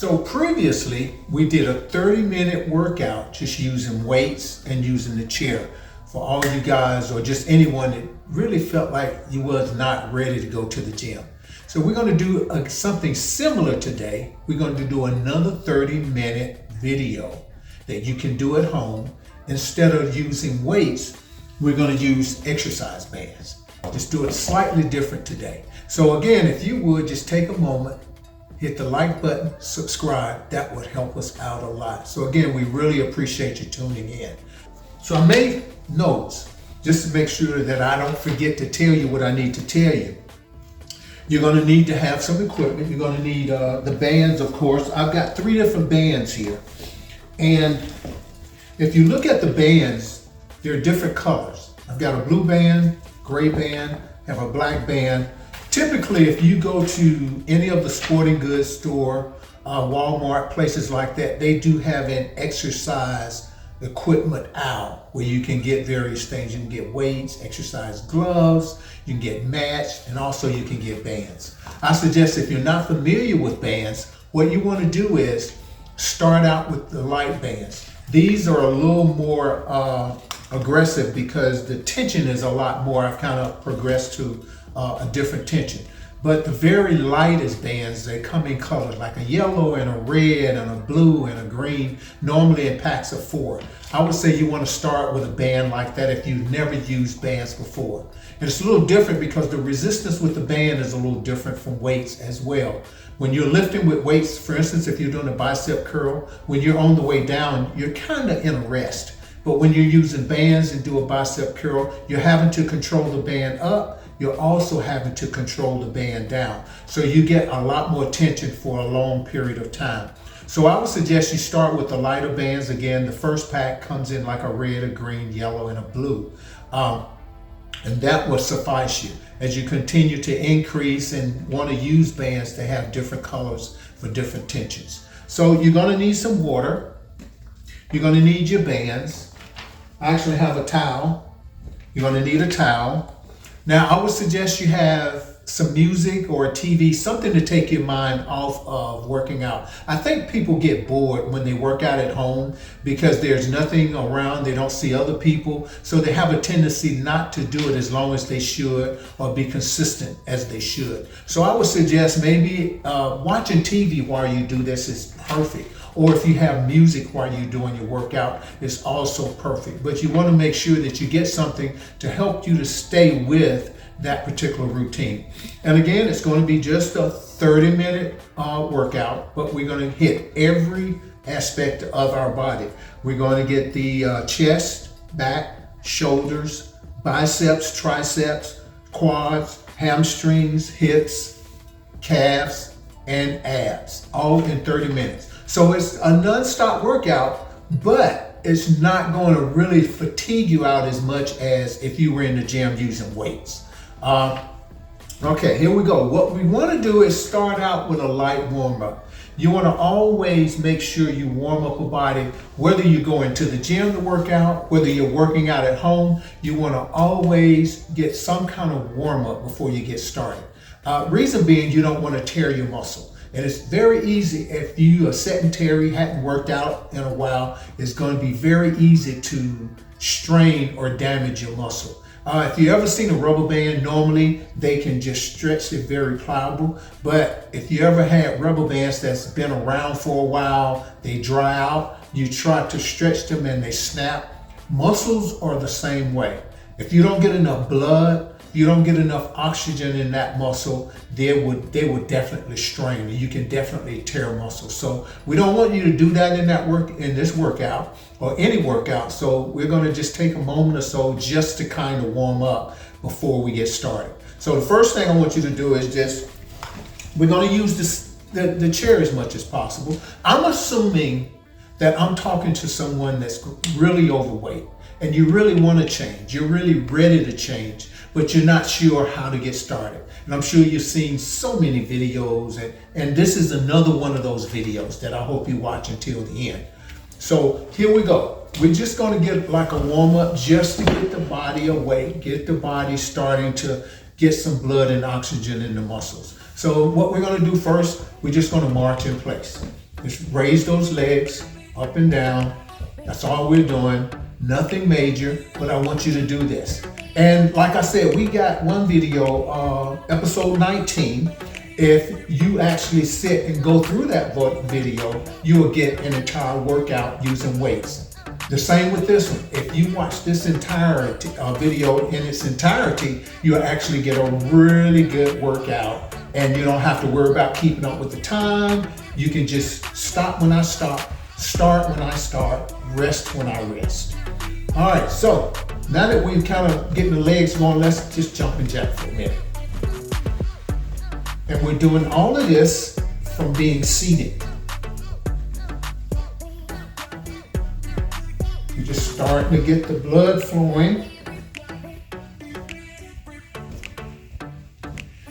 So previously, we did a 30-minute workout just using weights and using the chair. For all you guys or just anyone that really felt like you was not ready to go to the gym. So we're going to do something similar today. We're going to do another 30-minute video that you can do at home. Instead of using weights, we're going to use exercise bands. Just do it slightly different today. So again, if you would just take a moment, hit the like button, subscribe. That would help us out a lot. So again, we really appreciate you tuning in. So I made notes just to make sure that I don't forget to tell you what I need to tell you. You're going to need to have some equipment. You're going to need the bands, of course. I've got 3 different bands here. And if you look at the bands, they're different colors. I've got a blue band, gray band, have a black band. Typically, if you go to any of the sporting goods store, Walmart, places like that, they do have an exercise equipment aisle where you can get various things. You can get weights, exercise gloves, you can get mats, and also you can get bands. I suggest if you're not familiar with bands, what you want to do is start out with the light bands. These are a little more aggressive because the tension is a lot more. I've kind of progressed to a different tension. But the very lightest bands, they come in colors like a yellow and a red and a blue and a green, normally in packs of 4. I would say you want to start with a band like that if you've never used bands before. And it's a little different because the resistance with the band is a little different from weights as well. When you're lifting with weights, for instance, if you're doing a bicep curl, when you're on the way down, you're kind of in a rest. But when you're using bands and do a bicep curl, you're having to control the band up. You're also having to control the band down. So you get a lot more tension for a long period of time. So I would suggest you start with the lighter bands. Again, the first pack comes in like a red, a green, yellow, and a blue. And that will suffice you as you continue to increase and want to use bands to have different colors for different tensions. So you're going to need some water. You're going to need your bands. I actually have a towel. You're going to need a towel. Now, I would suggest you have some music or a TV, something to take your mind off of working out. I think people get bored when they work out at home because there's nothing around, they don't see other people, so they have a tendency not to do it as long as they should or be consistent as they should. So I would suggest maybe watching TV while you do this is perfect. Or if you have music while you're doing your workout, it's also perfect. But you want to make sure that you get something to help you to stay with that particular routine. And again, it's going to be just a 30-minute workout, but we're going to hit every aspect of our body. We're going to get the chest, back, shoulders, biceps, triceps, quads, hamstrings, hips, calves, and abs, all in 30 minutes. So it's a non-stop workout, but it's not going to really fatigue you out as much as if you were in the gym using weights. Okay, here we go. What we want to do is start out with a light warm-up. You want to always make sure you warm up a body, whether you're going to the gym to work out, whether you're working out at home, you want to always get some kind of warm-up before you get started. Reason being, you don't want to tear your muscle. And it's very easy if you are sedentary, hadn't worked out in a while, it's going to be very easy to strain or damage your muscle. If you ever seen a rubber band, normally they can just stretch it very pliable. But if you ever had rubber bands that's been around for a while, they dry out, you try to stretch them and they snap. Muscles are the same way. If you don't get enough blood, you don't get enough oxygen in that muscle, they would definitely strain, and you can definitely tear muscle. So we don't want you to do that in this workout or any workout. So we're going to just take a moment or so just to kind of warm up before we get started. So the first thing I want you to do is we're going to use the chair as much as possible. I'm assuming that I'm talking to someone that's really overweight and you really want to change. You're really ready to change, but you're not sure how to get started. And I'm sure you've seen so many videos, and this is another one of those videos that I hope you watch until the end. So here we go. We're just going to get like a warm up just to get the body awake, get the body starting to get some blood and oxygen in the muscles. So what we're going to do first, we're just going to march in place. Just raise those legs up and down. That's all we're doing. Nothing major, but I want you to do this. And like I said, we got one video, episode 19. If you actually sit and go through that video, you will get an entire workout using weights. The same with this one. If you watch this entire video in its entirety, you'll actually get a really good workout, and you don't have to worry about keeping up with the time. You can just stop when I stop, start when I start, rest when I rest. All right, so now that we've kind of getting the legs going, let's just jump and jack for a minute. And we're doing all of this from being seated. You're just starting to get the blood flowing.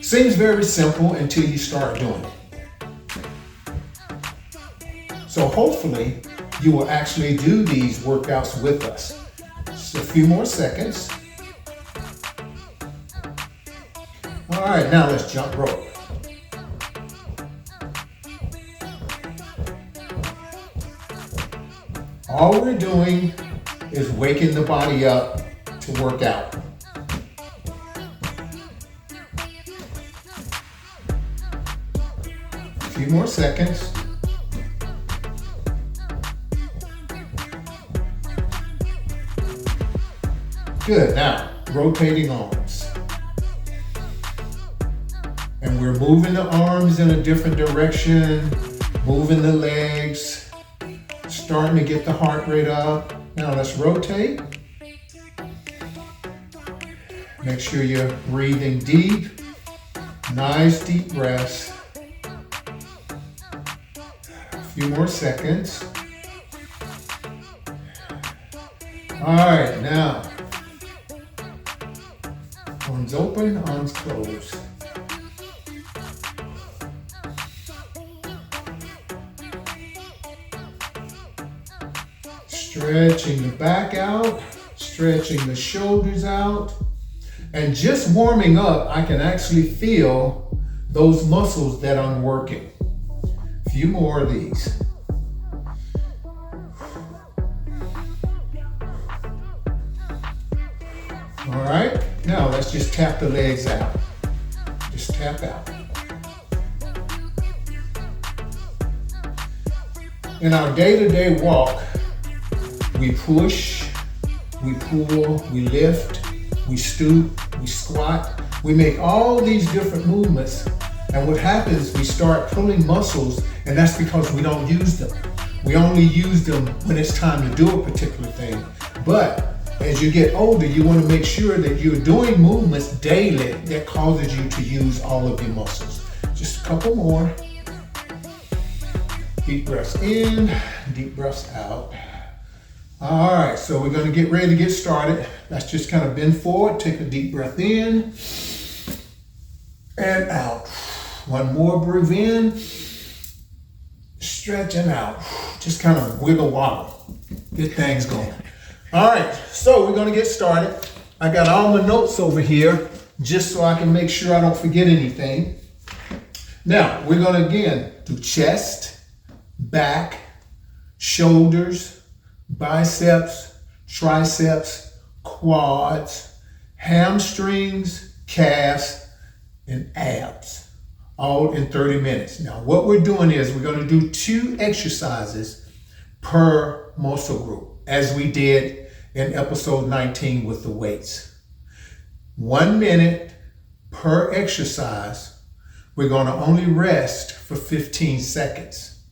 Seems very simple until you start doing it. So hopefully you will actually do these workouts with us. Just a few more seconds. All right, now let's jump rope. All we're doing is waking the body up to work out. A few more seconds. Good, now rotating arms. And we're moving the arms in a different direction, moving the legs, starting to get the heart rate up. Now let's rotate. Make sure you're breathing deep. Nice deep breaths. A few more seconds. All right, now arms open, arms closed. Stretching the back out, stretching the shoulders out, and just warming up, I can actually feel those muscles that I'm working. A few more of these. All right, now let's just tap the legs out. Just tap out. In our day-to-day walk, we push, we pull, we lift, we stoop, we squat. We make all these different movements, and what happens, we start pulling muscles, and that's because we don't use them. We only use them when it's time to do a particular thing. But as you get older, you want to make sure that you're doing movements daily that causes you to use all of your muscles. Just a couple more. Deep breaths in, deep breaths out. All right, so we're going to get ready to get started. Let's just kind of bend forward, take a deep breath in and out. One more, breathe in, stretch and out. Just kind of wiggle wobble, get things going. All right, so we're going to get started. I got all my notes over here just so I can make sure I don't forget anything. Now, we're going to again do chest, back, shoulders, biceps, triceps, quads, hamstrings, calves, and abs, all in 30 minutes. Now, what we're doing is we're going to do 2 exercises per muscle group, as we did in episode 19 with the weights. 1 minute per exercise. We're going to only rest for 15 seconds.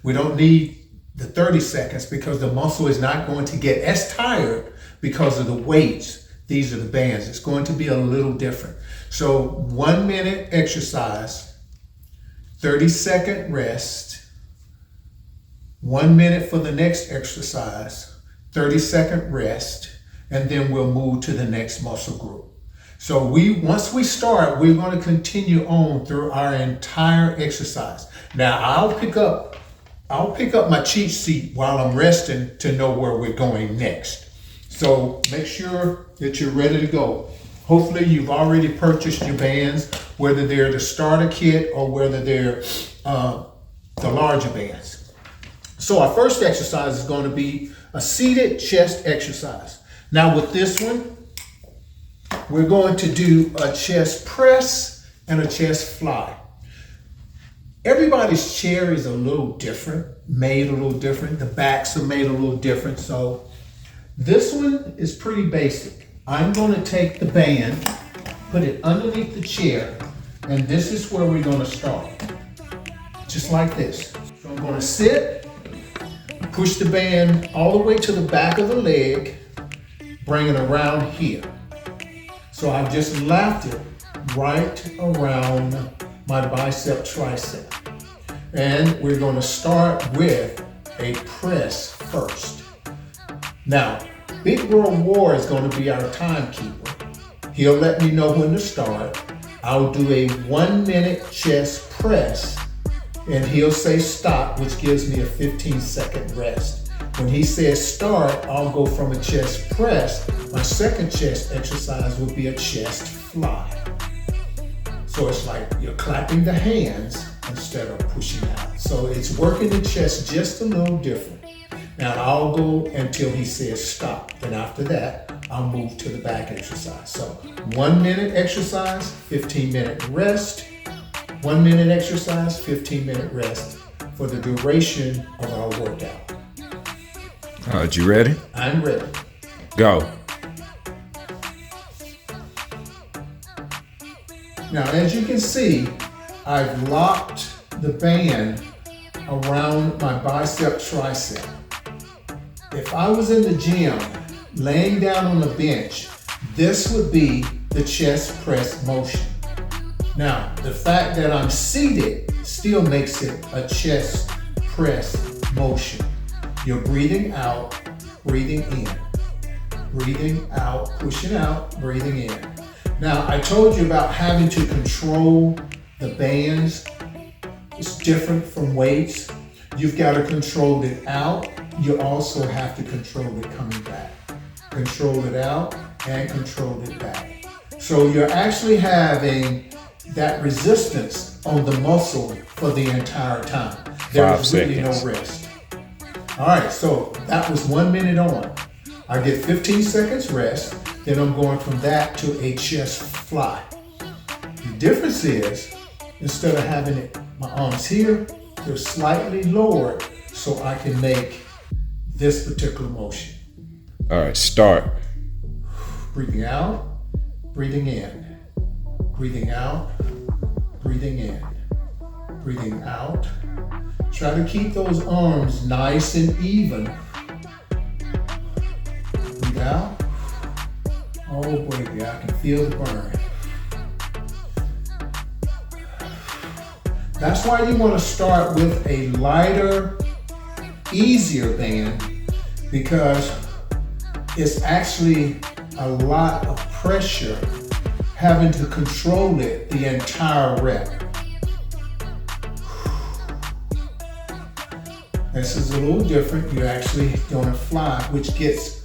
We don't need the 30 seconds because the muscle is not going to get as tired because of the weights. These are the bands. It's going to be a little different. So 1 minute exercise, 30-second rest, 1 minute for the next exercise, 30-second rest, and then we'll move to the next muscle group. So once we start, we're going to continue on through our entire exercise. Now I'll pick up my cheat sheet while I'm resting to know where we're going next. So make sure that you're ready to go. Hopefully you've already purchased your bands, whether they're the starter kit or whether they're the larger bands. So our first exercise is going to be a seated chest exercise. Now with this one, we're going to do a chest press and a chest fly. Everybody's chair is a little different, made a little different. The backs are made a little different. So this one is pretty basic. I'm going to take the band, put it underneath the chair, and this is where we're going to start. Just like this. So I'm going to sit, push the band all the way to the back of the leg, bring it around here. So I've just lapped it right around my bicep tricep. And we're going to start with a press first. Now, Big World War is going to be our timekeeper. He'll let me know when to start. I'll do a 1-minute chest press and he'll say stop, which gives me a 15-second rest. When he says start, I'll go from a chest press. My second chest exercise will be a chest fly. So it's like you're clapping the hands instead of pushing out. So it's working the chest just a little different. Now I'll go until he says stop. Then after that, I'll move to the back exercise. So 1-minute exercise, 15-minute rest. 1-minute exercise, 15-minute rest for the duration of our workout. All right, you ready? I'm ready. Go. Now, as you can see, I've locked the band around my bicep tricep. If I was in the gym, laying down on the bench, this would be the chest press motion. Now, the fact that I'm seated still makes it a chest press motion. You're breathing out, breathing in. Breathing out, pushing out, breathing in. Now, I told you about having to control the bands. It's different from weights. You've got to control it out. You also have to control it coming back. Control it out and control it back. So you're actually having that resistance on the muscle for the entire time. There's really no rest. All right, so that was 1 minute on. I get 15 seconds rest, then I'm going from that to a chest fly. The difference is, instead of having my arms here, they're slightly lowered so I can make this particular motion. All right, start. Breathing out, breathing in. Breathing out, breathing in. Breathing out. Try to keep those arms nice and even. Breathe out. Oh baby, I can feel the burn. That's why you want to start with a lighter, easier band, because it's actually a lot of pressure having to control it the entire rep. This is a little different. You're actually going to fly, which gets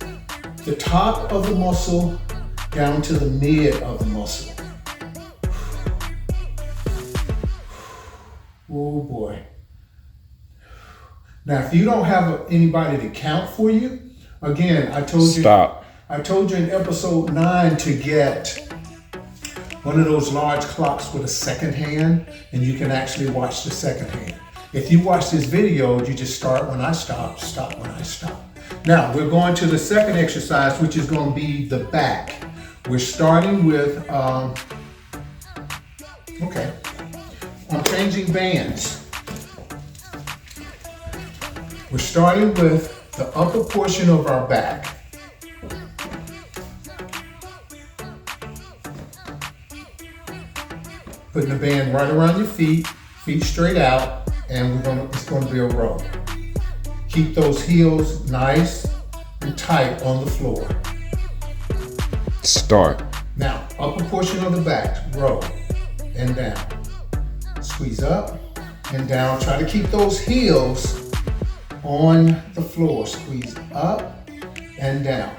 the top of the muscle down to the mid of the muscle. Oh boy. Now, if you don't have anybody to count for you, again, I told you in episode 9 to get one of those large clocks with a second hand, and you can actually watch the second hand. If you watch this video, you just start when I stop, stop when I stop. Now, we're going to the second exercise, which is going to be the back. We're starting with, okay, I'm changing bands. We're starting with the upper portion of our back. Putting the band right around your feet straight out, and it's going to be a row. Keep those heels nice and tight on the floor. Start. Now, upper portion of the back, row and down. Squeeze up and down. Try to keep those heels on the floor. Squeeze up and down.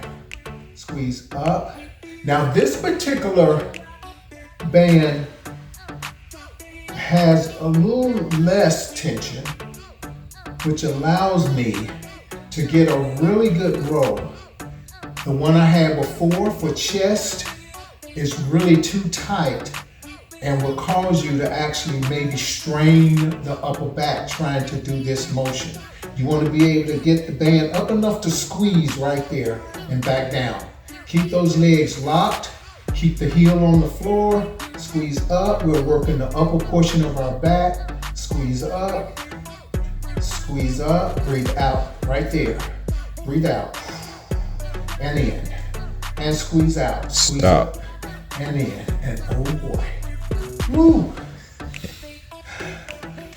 Squeeze up. Now, this particular band has a little less tension, which allows me to get a really good roll. The one I had before for chest is really too tight and will cause you to actually maybe strain the upper back trying to do this motion. You want to be able to get the band up enough to squeeze right there and back down. Keep those legs locked, keep the heel on the floor, squeeze up. We're working the upper portion of our back. Squeeze up, breathe out, right there. Breathe out, and in, and squeeze out. Squeeze Stop. up, and in, and oh boy. Woo!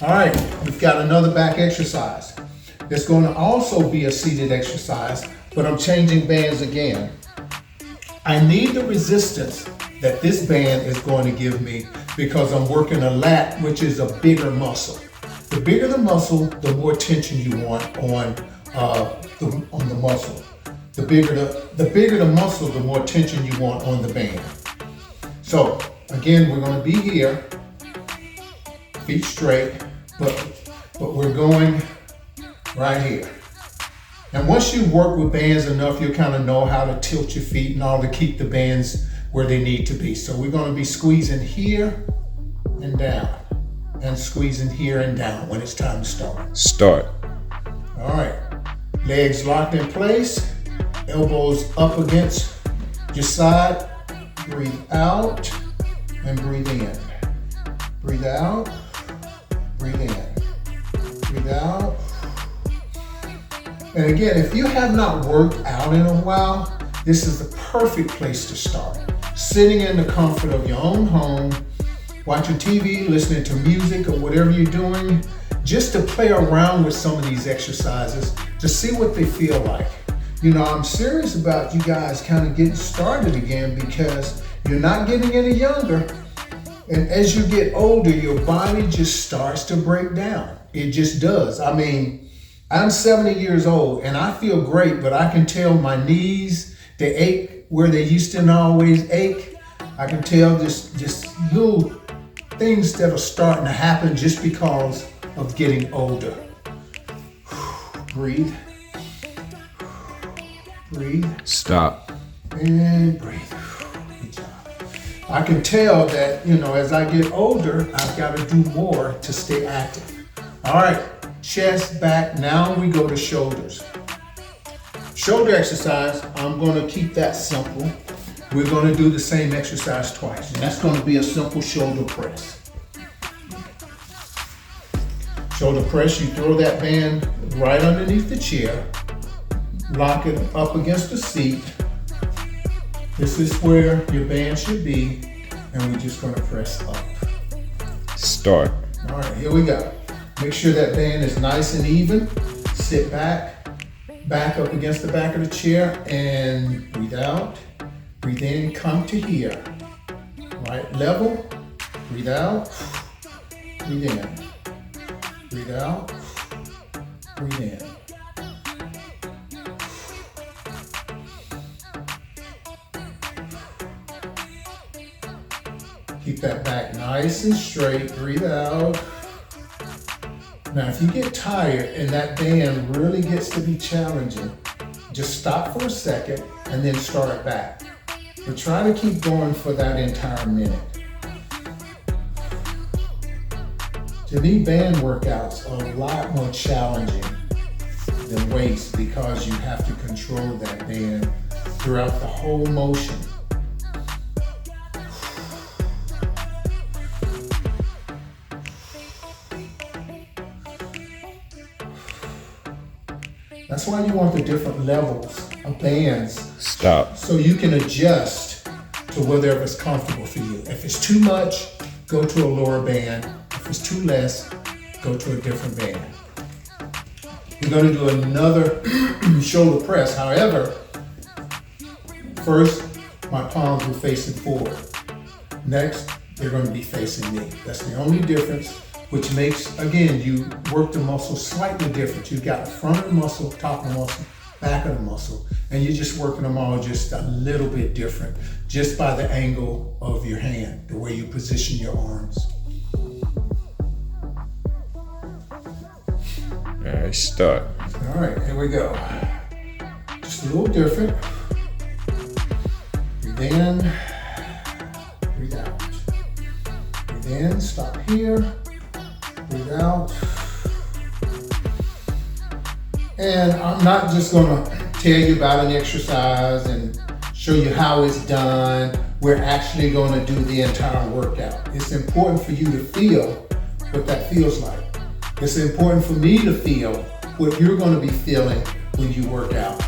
All right, we've got another back exercise. It's going to also be a seated exercise, but I'm changing bands again. I need the resistance that this band is going to give me because I'm working a lat, which is a bigger muscle. The bigger the muscle, the more tension you want on the muscle. The bigger the muscle, the more tension you want on the band. So again, we're going to be here, feet straight, but we're going right here. And once you work with bands enough, you kind of know how to tilt your feet and all to keep the bands where they need to be. So we're going to be squeezing here and down, and squeezing here and down when it's time to start. Start. All right, legs locked in place, elbows up against your side. Breathe out and breathe in. Breathe out, breathe in. Breathe out. And again, if you have not worked out in a while, this is the perfect place to start. Sitting in the comfort of your own home, watching TV, listening to music or whatever you're doing, just to play around with some of these exercises to see what they feel like. You know, I'm serious about you guys kind of getting started again because you're not getting any younger. And as you get older, your body just starts to break down. It just does. I mean, I'm 70 years old and I feel great, but I can tell my knees, they ache where they used to not always ache. I can tell just little things that are starting to happen just because of getting older. Breathe. Breathe. Stop. And breathe. Good job. I can tell that, you know, as I get older, I've got to do more to stay active. All right, chest, back. Now we go to shoulders. Shoulder exercise, I'm going to keep that simple. We're going to do the same exercise twice. And that's going to be a simple shoulder press. Shoulder press, you throw that band right underneath the chair. Lock it up against the seat. This is where your band should be, and we're just going to press up. Start. All right, here we go. Make sure that band is nice and even. Sit back up against the back of the chair, and breathe out. Breathe in, come to here. Right, level. Breathe out. Breathe in. Breathe out. Breathe in. Keep that back nice and straight. Breathe out. Now, if you get tired and that band really gets to be challenging, just stop for a second and then start it back. But try to keep going for that entire minute. To me, band workouts are a lot more challenging than weights because you have to control that band throughout the whole motion. That's why you want the different levels of bands. Stop. So you can adjust to whatever is comfortable for you. If it's too much, go to a lower band. If it's too less, go to a different band. We're going to do another shoulder press. However, first, my palms are facing forward. Next, they're going to be facing me. That's the only difference, which makes, again, you work the muscle slightly different. You've got the front of the muscle, top of the muscle, back of the muscle, and you're just working them all just a little bit different, just by the angle of your hand, the way you position your arms. All right, start. All right, here we go. Just a little different. Breathe in, breathe out. Breathe in, stop here, breathe out. And I'm not just gonna tell you about an exercise and show you how it's done. We're actually gonna do the entire workout. It's important for you to feel what that feels like. It's important for me to feel what you're gonna be feeling when you work out.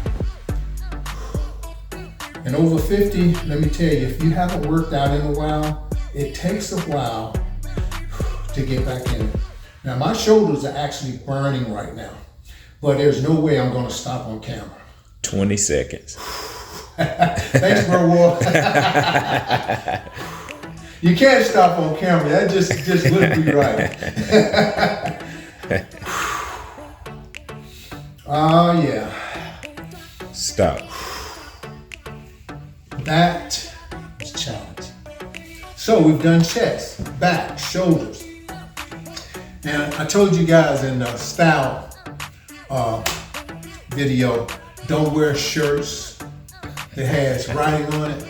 And over 50, let me tell you, if you haven't worked out in a while, it takes a while to get back in it. Now my shoulders are actually burning right now, but there's no way I'm gonna stop on camera. 20 seconds. Thanks, bro. You can't stop on camera. That just wouldn't be right. Oh yeah. Stop. That is a challenge. So we've done chest, back, shoulders. And I told you guys in the style video, don't wear shirts that has writing on it.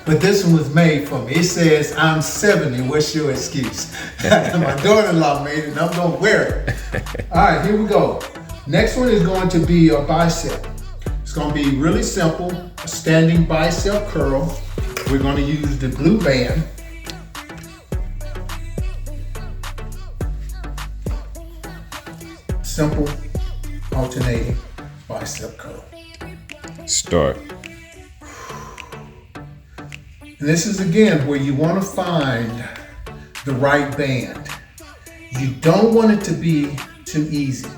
But this one was made for me. It says, I'm 70, what's your excuse? My daughter-in-law made it and I'm gonna wear it. All right, here we go. Next one is going to be a bicep. It's gonna be really simple, a standing bicep curl. We're gonna use the blue band. Simple, alternating bicep curl. Start. And this is again where you want to find the right band. You don't want it to be too easy.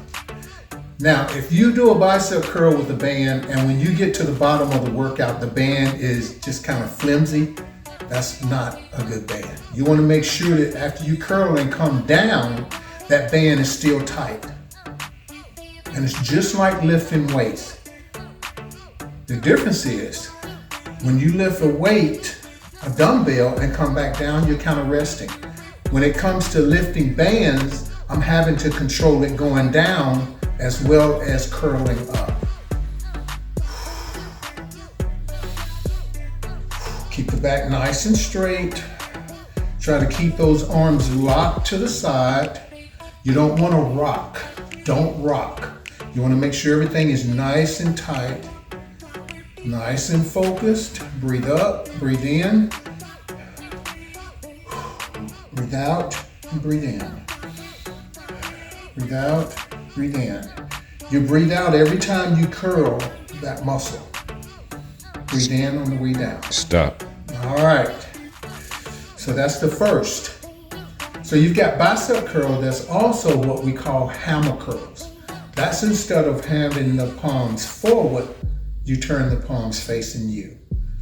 Now, if you do a bicep curl with a band and when you get to the bottom of the workout, the band is just kind of flimsy, that's not a good band. You want to make sure that after you curl and come down, that band is still tight. And it's just like lifting weights. The difference is when you lift a weight, a dumbbell, and come back down, you're kind of resting. When it comes to lifting bands, I'm having to control it going down as well as curling up. Keep the back nice and straight. Try to keep those arms locked to the side. You don't want to rock. Don't rock. You want to make sure everything is nice and tight. Nice and focused. Breathe up, breathe in. Breathe out, and breathe in. Breathe out, breathe in. You breathe out every time you curl that muscle. Breathe in on the way down. Stop. All right. So that's the first. So you've got bicep curl. That's also what we call hammer curls. That's instead of having the palms forward, you turn the palms facing you.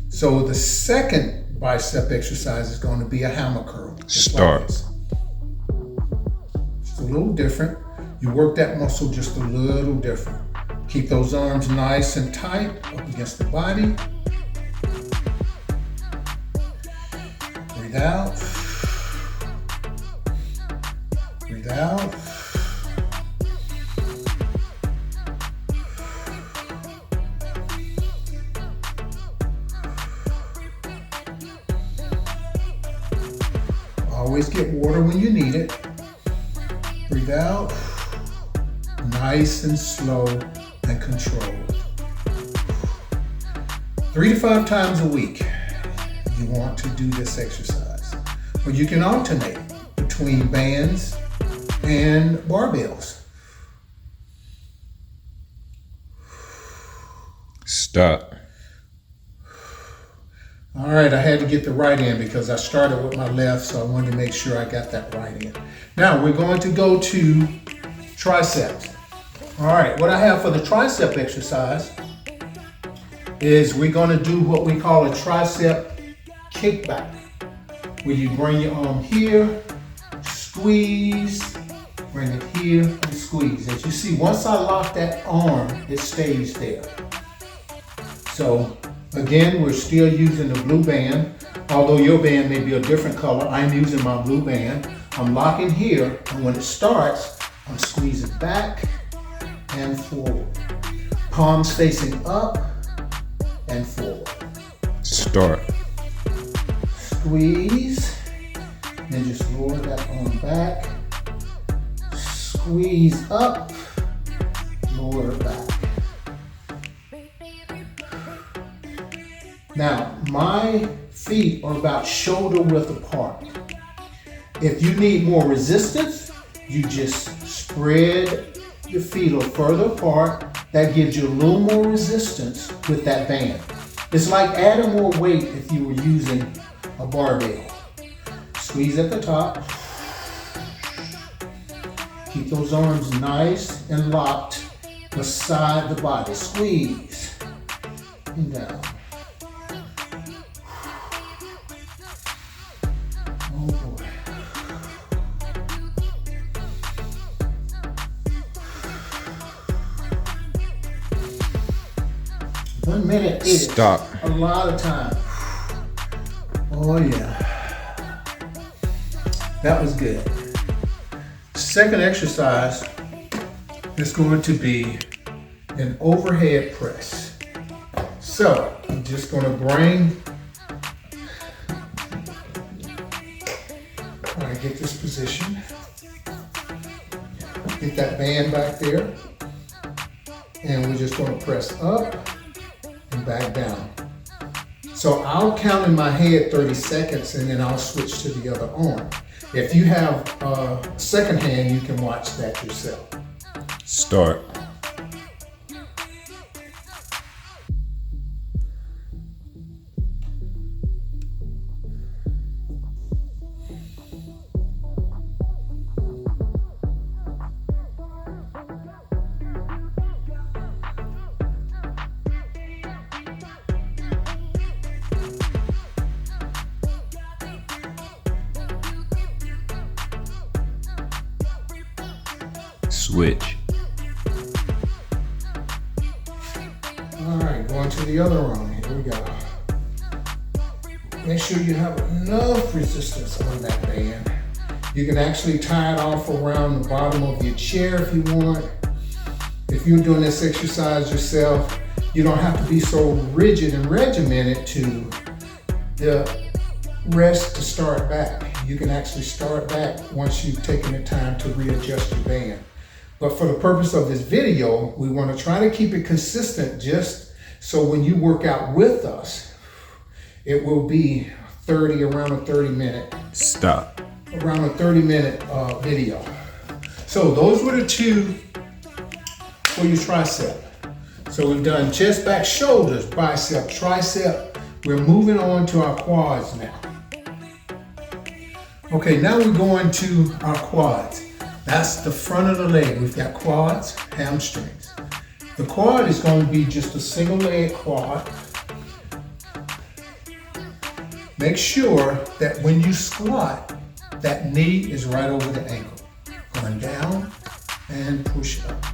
So the second bicep exercise is going to be a hammer curl. Start. Like it's a little different. You work that muscle just a little different. Keep those arms nice and tight up against the body. Breathe out. Breathe out. Always get water when you need it. Breathe out. Nice and slow and controlled. 3 to 5 times a week, you want to do this exercise. But you can alternate between bands and barbells. Stop. All right, I had to get the right in because I started with my left, so I wanted to make sure I got that right in. Now we're going to go to triceps. All right, what I have for the tricep exercise is we're going to do what we call a tricep kickback, where you bring your arm here, squeeze, bring it here, and squeeze. As you see, once I lock that arm, it stays there. So again, we're still using the blue band, although your band may be a different color. I'm using my blue band. I'm locking here, and when it starts, I'm squeezing back and forward. Palms facing up and forward. Start. Squeeze, then just lower that arm back. Squeeze up, lower it back. Now, my feet are about shoulder width apart. If you need more resistance, you just spread your feet a little further apart. That gives you a little more resistance with that band. It's like adding more weight if you were using a barbell. Squeeze at the top. Keep those arms nice and locked beside the body. Squeeze and down. Oh boy. One minute is Stop. a lot of time. Oh yeah. That was good. Second exercise is going to be an overhead press. So I'm just going to get this position. Get that band back there. And we're just going to press up and back down. So I'll count in my head 30 seconds and then I'll switch to the other arm. If you have a second hand, you can watch that yourself. Start. Switch. All right, going to the other arm. Here we go. Make sure you have enough resistance on that band. You can actually tie it off around the bottom of your chair if you want. If you're doing this exercise yourself, you don't have to be so rigid and regimented to the rest to start back. You can actually start back once you've taken the time to readjust your band. But for the purpose of this video, we want to try to keep it consistent just so when you work out with us, it will be around a 30 minute. Stop. Around a 30-minute video. So those were the two for your tricep. So we've done chest, back, shoulders, bicep, tricep. We're moving on to our quads now. Okay, now we're going to our quads. That's the front of the leg. We've got quads, hamstrings. The quad is going to be just a single leg quad. Make sure that when you squat, that knee is right over the ankle. Going down and push up.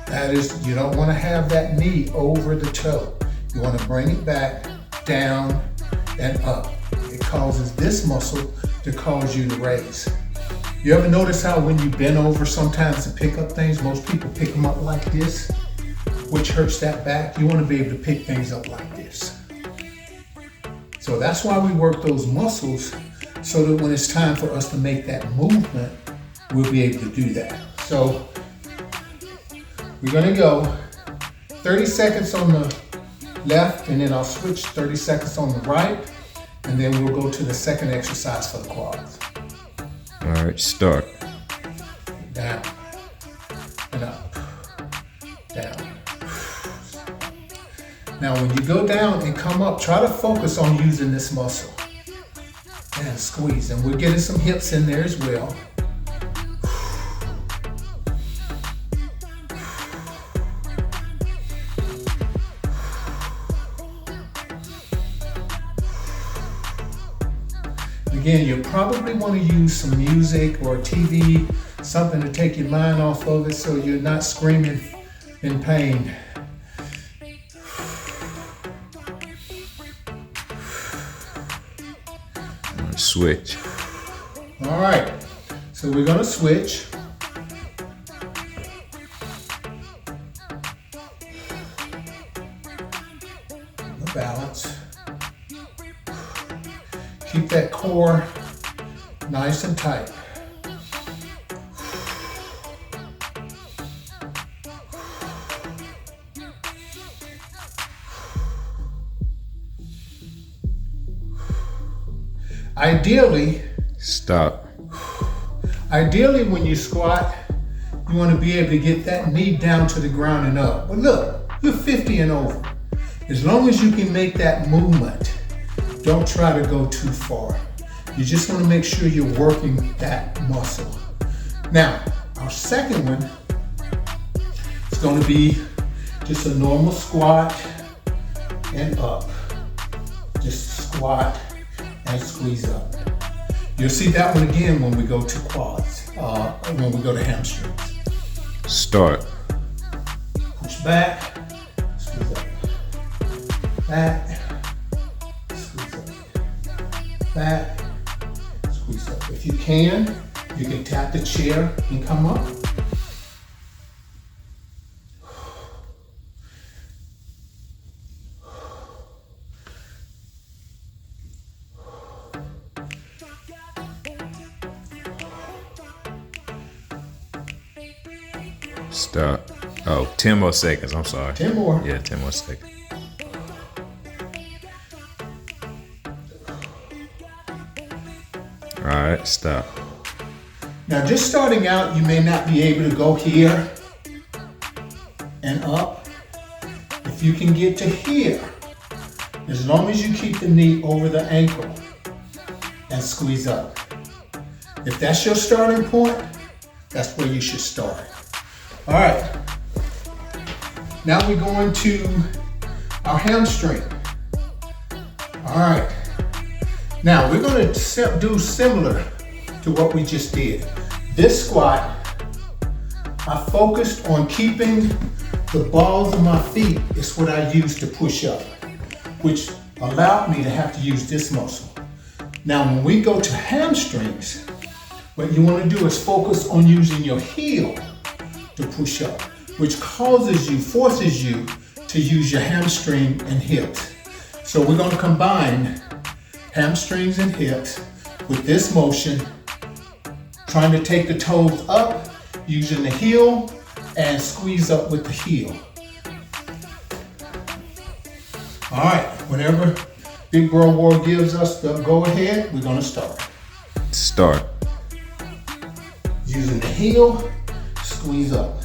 That is, you don't want to have that knee over the toe. You want to bring it back, down, and up. It causes this muscle to cause you to raise. You ever notice how when you bend over sometimes to pick up things, most people pick them up like this, which hurts that back? You want to be able to pick things up like this. So that's why we work those muscles, so that when it's time for us to make that movement, we'll be able to do that. So we're gonna go 30 seconds on the left, and then I'll switch 30 seconds on the right, and then we'll go to the second exercise for the quads. All right, start. Down and up, down. Now when you go down and come up, try to focus on using this muscle. And squeeze, and we're getting some hips in there as well. Again, you probably want to use some music or TV, something to take your mind off of it so you're not screaming in pain. Switch. All right, so we're gonna switch. Balance. Keep that core nice and tight. Ideally, Stop. Ideally, when you squat, you want to be able to get that knee down to the ground and up. But look, you're 50 and over. As long as you can make that movement, don't try to go too far. You just want to make sure you're working that muscle. Now, our second one is going to be just a normal squat and up. Just squat and squeeze up. You'll see that one again when we go to quads, when we go to hamstrings. Start. Push back, squeeze up. Back, squeeze up. Back, squeeze up. If you can tap the chair and come up. Stop. Oh, 10 more seconds. I'm sorry. 10 more. Yeah, 10 more seconds. All right, stop. Now, just starting out, you may not be able to go here and up. If you can get to here, as long as you keep the knee over the ankle and squeeze up. If that's your starting point, that's where you should start. All right. Now we're going to our hamstring. All right. Now we're going to do similar to what we just did. This squat, I focused on keeping the balls of my feet is what I use to push up, which allowed me to have to use this muscle. Now when we go to hamstrings, what you want to do is focus on using your heel to push up, which forces you to use your hamstring and hips. So we're going to combine hamstrings and hips with this motion, trying to take the toes up, using the heel, and squeeze up with the heel. All right, whenever Big Bro War gives us the go ahead, we're going to start. Start. Using the heel, squeeze up.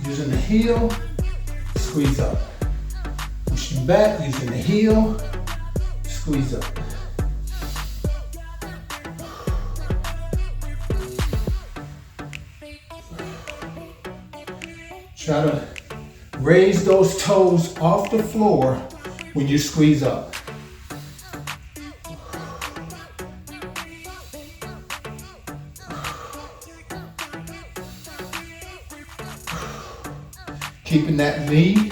Using the heel, squeeze up. Pushing back, using the heel, squeeze up. Try to raise those toes off the floor when you squeeze up. Keeping that knee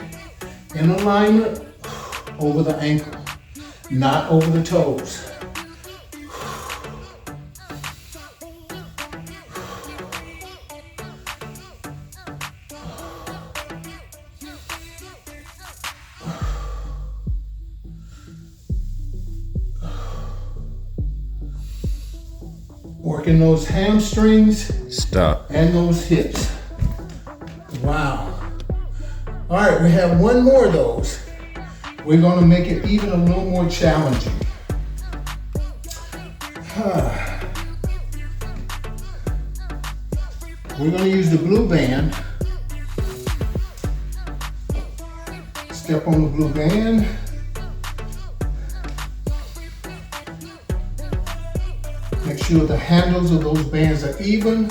in alignment over the ankle, not over the toes. Working those hamstrings Stop. and those hips. Wow. All right, we have one more of those. We're gonna make it even a little more challenging. We're gonna use the blue band. Step on the blue band. Make sure the handles of those bands are even.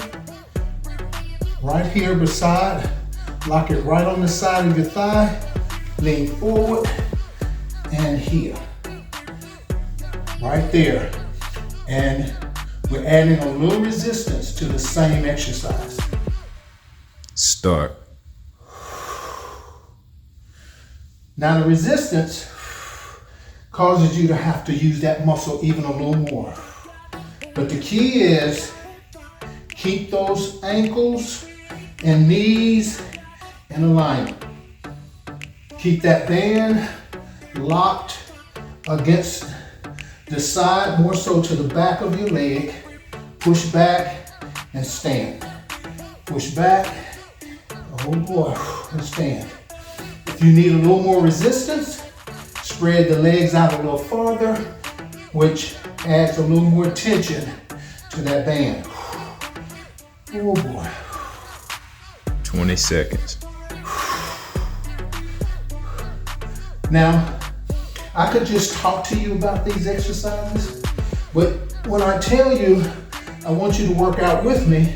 Right here beside, lock it right on the side of your thigh, lean forward, and here. Right there. And we're adding a little resistance to the same exercise. Start. Now the resistance causes you to have to use that muscle even a little more. But the key is keep those ankles and knees in alignment. Keep that band locked against the side, more so to the back of your leg. Push back and stand. Push back. Oh boy, and stand. If you need a little more resistance, spread the legs out a little farther, which adds a little more tension to that band. Oh boy. 20 seconds. Now, I could just talk to you about these exercises, but when I tell you I want you to work out with me,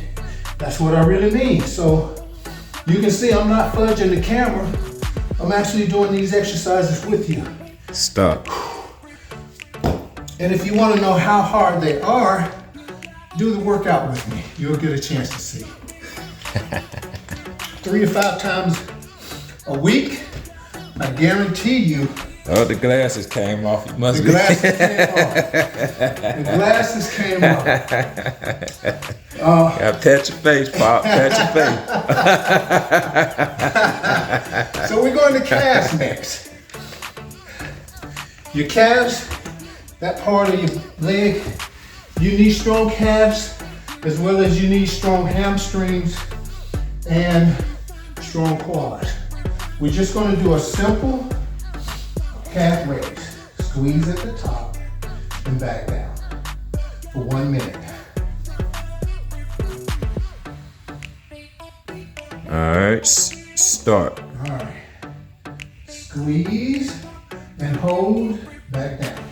that's what I really mean. So you can see I'm not fudging the camera. I'm actually doing these exercises with you. Stop. And if you want to know how hard they are, do the workout with me. You'll get a chance to see. 3 to 5 times a week, I guarantee you. Oh, the glasses came off. You must The glasses came off. The glasses came off. Gotta pat your face, Pop. Pat your face. So we're going to calves next. Your calves, that part of your leg, you need strong calves as well as you need strong hamstrings and strong quads. We're just going to do a simple calf raise. Squeeze at the top and back down for 1 minute. All right, start. All right. Squeeze and hold back down.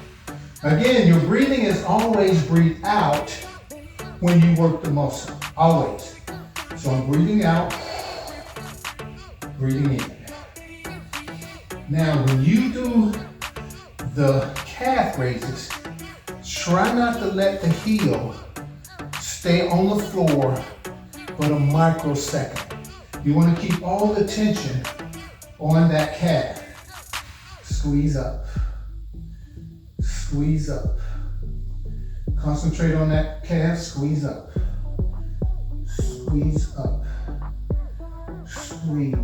Again, your breathing is always breathe out when you work the muscle. Always. So I'm breathing out, breathing in. Now, when you do the calf raises, try not to let the heel stay on the floor but a microsecond. You want to keep all the tension on that calf. Squeeze up. Squeeze up. Concentrate on that calf. Squeeze up. Squeeze up. Squeeze.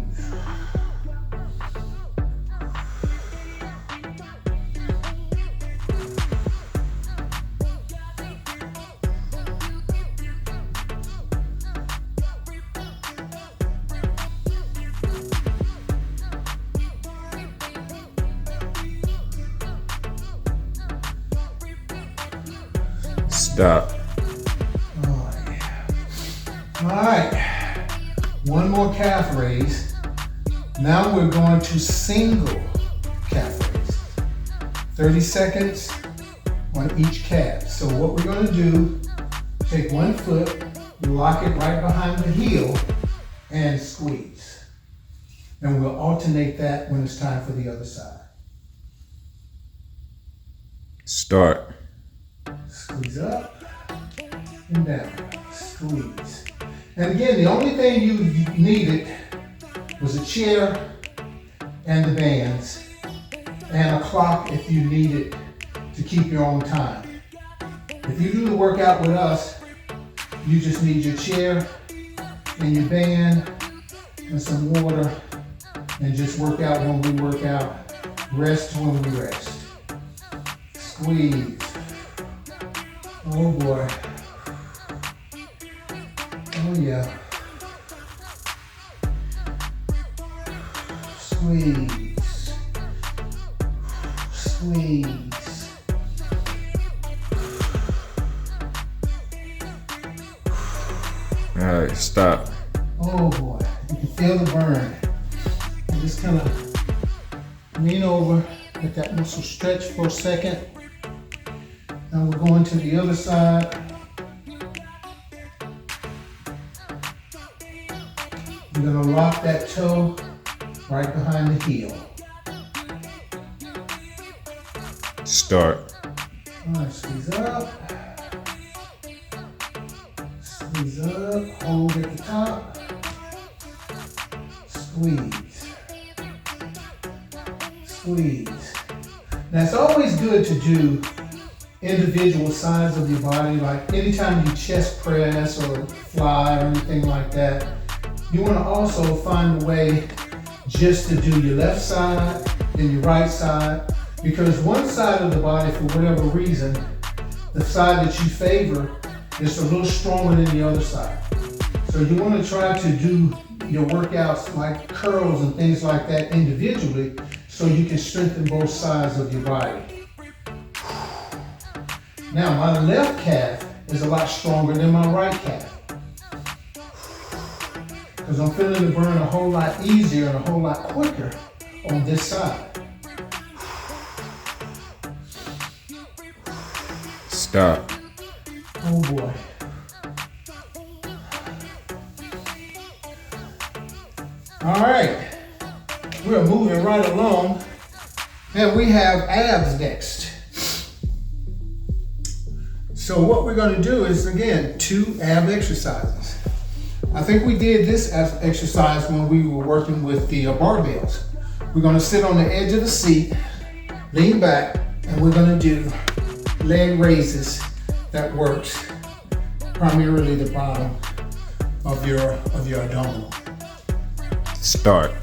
Stop. Oh, yeah. All right. One more calf raise. Now we're going to single calf raise. 30 seconds on each calf. So what we're going to do, take one foot, lock it right behind the heel, and squeeze. And we'll alternate that when it's time for the other side. Start. Squeeze up and down. Squeeze. And again, the only thing you needed was a chair and the bands and a clock if you needed to keep your own time. If you do the workout with us, you just need your chair and your band and some water and just work out when we work out, rest when we rest. Squeeze. Oh boy. Oh yeah. Squeeze. Squeeze. All right, stop. Oh boy. You can feel the burn. And just kind of lean over, let that muscle stretch for a second. Now we're going to the other side. You're going to lock that toe right behind the heel. Start. All right, squeeze up. Squeeze up, hold at the top. Squeeze. Squeeze. Now it's always good to do individual sides of your body, like anytime you chest press or fly or anything like that, you want to also find a way just to do your left side than your right side, because one side of the body, for whatever reason, the side that you favor is a little stronger than the other side. So you want to try to do your workouts like curls and things like that individually so you can strengthen both sides of your body. Now my left calf is a lot stronger than my right calf, because I'm feeling the burn a whole lot easier and a whole lot quicker on this side. Stop. Oh boy. All right, we're moving right along, and we have abs next. So what we're going to do is, again, 2 ab exercises. I think we did this exercise when we were working with the barbells. We're going to sit on the edge of the seat, lean back, and we're going to do leg raises. That works primarily the bottom of your abdominal. Start.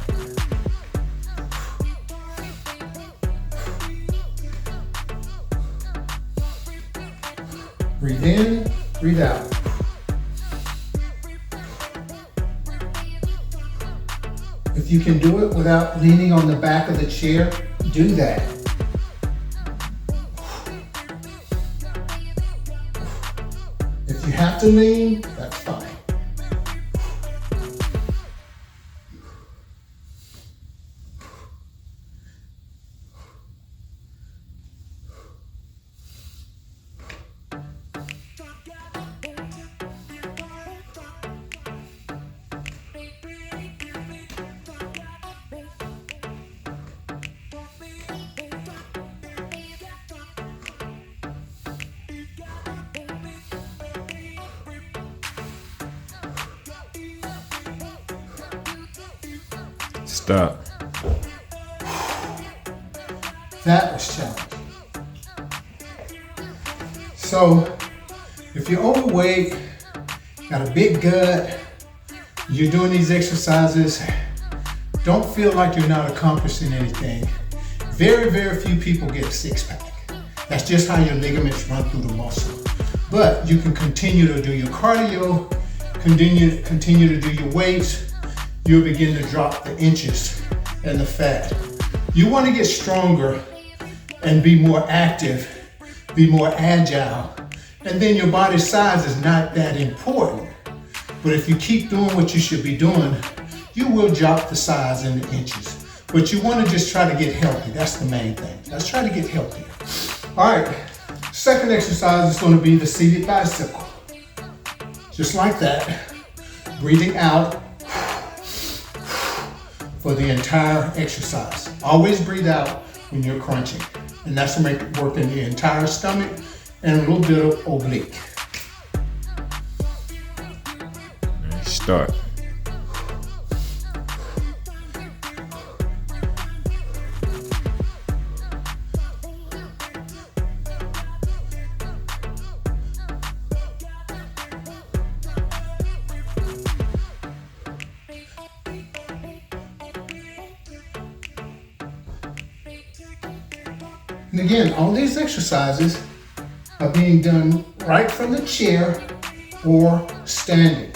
Breathe in, breathe out. If you can do it without leaning on the back of the chair, do that. If you have to lean, that's fine. Stop. That was challenging. So, if you're overweight, got a big gut, you're doing these exercises, don't feel like you're not accomplishing anything. Very, very few people get a 6-pack. That's just how your ligaments run through the muscle. But you can continue to do your cardio, continue to do your weights. You'll begin to drop the inches and the fat. You want to get stronger and be more active, be more agile, and then your body size is not that important. But if you keep doing what you should be doing, you will drop the size and the inches. But you want to just try to get healthy. That's the main thing. Let's try to get healthier. All right, second exercise is going to be the seated bicycle. Just like that, breathing out for the entire exercise. Always breathe out when you're crunching. And that's to make it work in the entire stomach and a little bit of oblique. Start. And again, all these exercises are being done right from the chair or standing.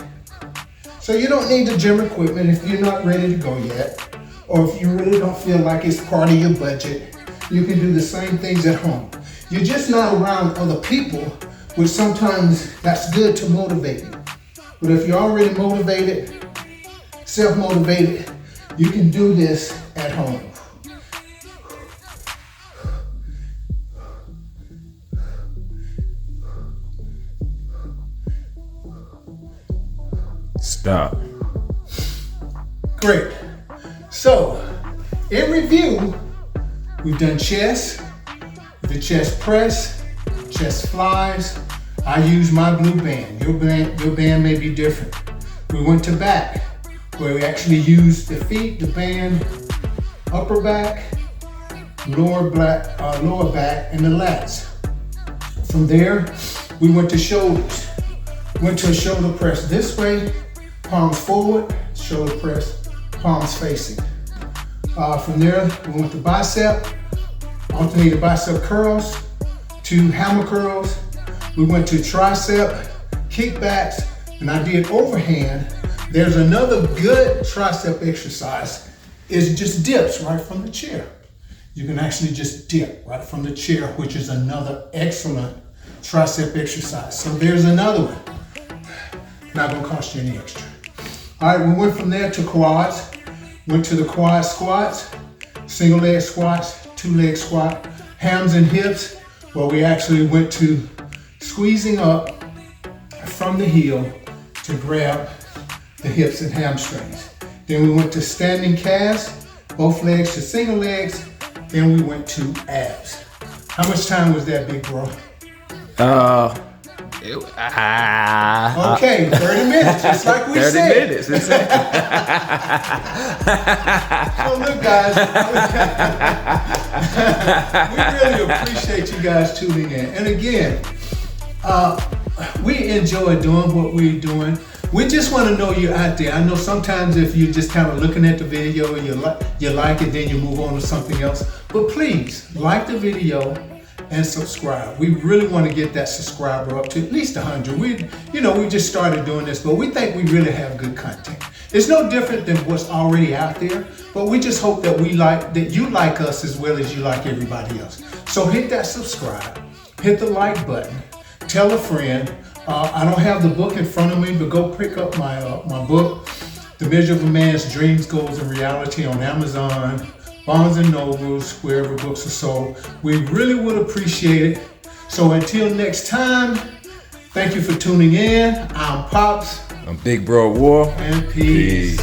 So you don't need the gym equipment if you're not ready to go yet, or if you really don't feel like it's part of your budget. You can do the same things at home. You're just not around other people, which sometimes that's good to motivate you. But if you're already motivated, self-motivated, you can do this at home. Stop. Great. So, in review, we've done chest, the chest press, chest flies. I use my blue band. Your band may be different. We went to back, where we actually used the feet, the band, upper back, lower back, and the lats. From there, we went to shoulders. Went to a shoulder press this way, palms forward, shoulder press, palms facing. From there, we went to bicep, alternated bicep curls, to hammer curls. We went to tricep, kickbacks, and I did overhand. There's another good tricep exercise. It's just dips right from the chair. You can actually just dip right from the chair, which is another excellent tricep exercise. So there's another one. Not gonna cost you any extra. All right, we went from there to quads. Went to the quad squats, single leg squats, 2-leg squat, hams and hips, where we actually went to squeezing up from the heel to grab the hips and hamstrings. Then we went to standing calves, both legs to single legs. Then we went to abs. How much time was that, big bro? Okay, 30 minutes, just like we 30 said. 30 minutes. So look, guys, we really appreciate you guys tuning in. And again, we enjoy doing what we're doing. We just want to know you're out there. I know sometimes if you're just kind of looking at the video and you like it, then you move on to something else. But please like the video and subscribe. We really want to get that subscriber up to at least 100. We just started doing this, but we think we really have good content. It's no different than what's already out there, but we just hope that you like us as well as you like everybody else. So hit that subscribe, hit the like button, tell a friend. I don't have the book in front of me, but go pick up my book, The Measure of a Man's Dreams, Goals, and Reality on Amazon, Barnes & Nobles, wherever books are sold. We really would appreciate it. So until next time, thank you for tuning in. I'm Pops. I'm Big Bro War. And peace.